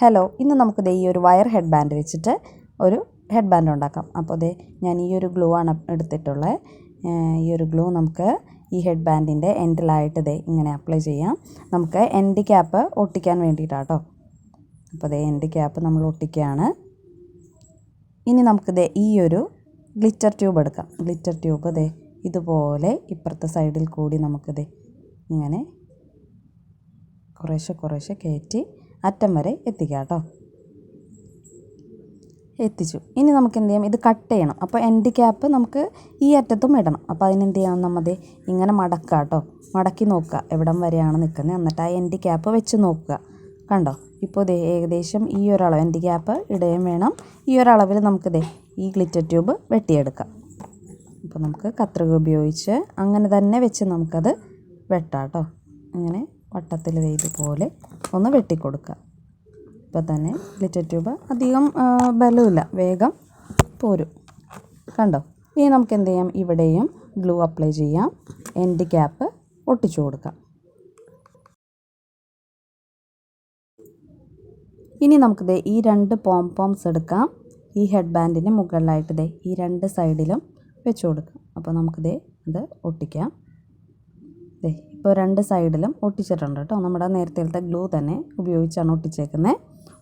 Hello, ഇന്ന് നമുക്ക് ഈ ഒരു വയർ ഹെഡ് ബാൻഡ് വെച്ചിട്ട് ഒരു ഹെഡ് ബാൻഡ് ഉണ്ടാക്കാം. അപ്പോൾ ഞാൻ ഈ ഒരു ഗ്ലൂ ആണ് എടുത്തിട്ടുള്ളത്. ഈ ഒരു ഗ്ലൂ നമുക്ക് ഈ ഹെഡ് ബാൻഡിൻ്റെ എൻഡിലായിട്ട് ഇങ്ങനെ അപ്ലൈ ചെയ്യാം. നമുക്ക് എൻഡ് ക്യാപ്പ് ഒട്ടിക്കാൻ വേണ്ടിയിട്ടാട്ടോ. അപ്പോൾ എൻഡ് ക്യാപ്പ് നമ്മൾ ഒട്ടിക്കുകയാണ്. ഇനി നമുക്ക് ഈ ഒരു ഗ്ലിറ്റർ ട്യൂബ് എടുക്കാം. ഗ്ലിറ്റർ ട്യൂബ് ഇതുപോലെ ഇപ്പുറത്തെ സൈഡിൽ കൂടി നമുക്കിത് ഇങ്ങനെ കുറേശ്ശെ കയറ്റി അറ്റം വരെ എത്തിക്കാം കേട്ടോ. എത്തിച്ചു. ഇനി നമുക്ക് എന്ത് ചെയ്യാം, ഇത് കട്ട് ചെയ്യണം. അപ്പോൾ എൻഡ് ക്യാപ്പ് നമുക്ക് ഈ അറ്റത്തും ഇടണം. അപ്പോൾ അതിനെന്ത് ചെയ്യണം, നമ്മൾ ഇങ്ങനെ മടക്കുക കേട്ടോ. മടക്കി നോക്കുക എവിടം വരെയാണ് നിൽക്കുന്നത്. എന്നിട്ട് ആ എൻഡ് ക്യാപ്പ് വെച്ച് നോക്കുക. കണ്ടോ, ഇപ്പോൾ ഏകദേശം ഈ ഒരളവ് എൻഡ് ക്യാപ്പ് ഇടുകയും വേണം. ഈ ഒരളവിൽ നമുക്കിത് ഈ ഗ്ലിറ്റർ ട്യൂബ് വെട്ടിയെടുക്കാം. അപ്പോൾ നമുക്ക് കത്രിക ഉപയോഗിച്ച് അങ്ങനെ തന്നെ വെച്ച് നമുക്കത് വെട്ടാം കേട്ടോ. ഇങ്ങനെ വട്ടത്തിൽ ഇതുപോലെ ഒന്ന് വെട്ടിക്കൊടുക്കുക. ഇപ്പോൾ തന്നെ ഗ്ലിറ്റർ ട്യൂബ് അധികം ബലമില്ല, വേഗം പോരും. കണ്ടോ. ഇനി നമുക്ക് എന്ത് ചെയ്യാം, ഇവിടെയും ഗ്ലൂ അപ്ലൈ ചെയ്യാം. എൻഡ് ക്യാപ്പ് ഒട്ടിച്ചു കൊടുക്കാം. ഇനി നമുക്ക് ഈ രണ്ട് പോംപോംസ് എടുക്കാം. ഈ ഹെഡ് ബാൻഡിന് മുകളിലായിട്ട് ഈ രണ്ട് സൈഡിലും വെച്ച് കൊടുക്കാം. അപ്പോൾ നമുക്കിത് അത് ഒട്ടിക്കാം. ഇപ്പോൾ രണ്ട് സൈഡിലും ഒട്ടിച്ചിട്ടുണ്ട് കേട്ടോ. നമ്മുടെ നേരത്തെ ഗ്ലൂ തന്നെ ഉപയോഗിച്ചാണ് ഒട്ടിച്ചേക്കുന്നത്.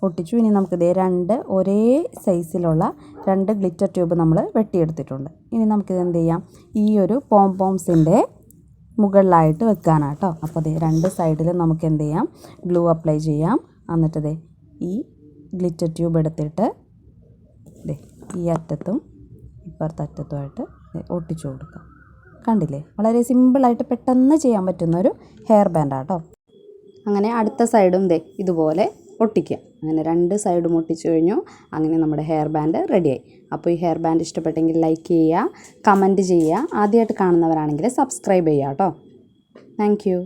ഒട്ടിച്ചു. ഇനി നമുക്കിത് രണ്ട് ഒരേ സൈസിലുള്ള രണ്ട് ഗ്ലിറ്റർ ട്യൂബ് നമ്മൾ വെട്ടിയെടുത്തിട്ടുണ്ട്. ഇനി നമുക്കിത് എന്ത് ചെയ്യാം, ഈ ഒരു പോംപോംസിൻ്റെ മുകളിലായിട്ട് വെക്കാനാട്ടോ. അപ്പോൾ രണ്ട് സൈഡിലും നമുക്ക് എന്ത് ചെയ്യാം, ഗ്ലൂ അപ്ലൈ ചെയ്യാം. എന്നിട്ട് ഈ ഗ്ലിറ്റർ ട്യൂബ് എടുത്തിട്ട് ഈ അറ്റത്തും ഇപ്പുറത്തെ അറ്റത്തുമായിട്ട് ഒട്ടിച്ചു കൊടുക്കാം. കണ്ടില്ലേ, വളരെ സിമ്പിളായിട്ട് പെട്ടെന്ന് ചെയ്യാൻ പറ്റുന്നൊരു ഹെയർ ബാൻഡാട്ടോ. അങ്ങനെ അടുത്ത സൈഡും ഇതുപോലെ ഒട്ടിക്കുക. അങ്ങനെ രണ്ട് സൈഡും ഒട്ടിച്ചു കഴിഞ്ഞു. അങ്ങനെ നമ്മുടെ ഹെയർ ബാൻഡ് റെഡിയായി. അപ്പോൾ ഈ ഹെയർ ബാൻഡ് ഇഷ്ടപ്പെട്ടെങ്കിൽ ലൈക്ക് ചെയ്യുക, കമൻറ്റ് ചെയ്യുക. ആദ്യമായിട്ട് കാണുന്നവരാണെങ്കിൽ സബ്സ്ക്രൈബ് ചെയ്യുക കേട്ടോ. Thank you.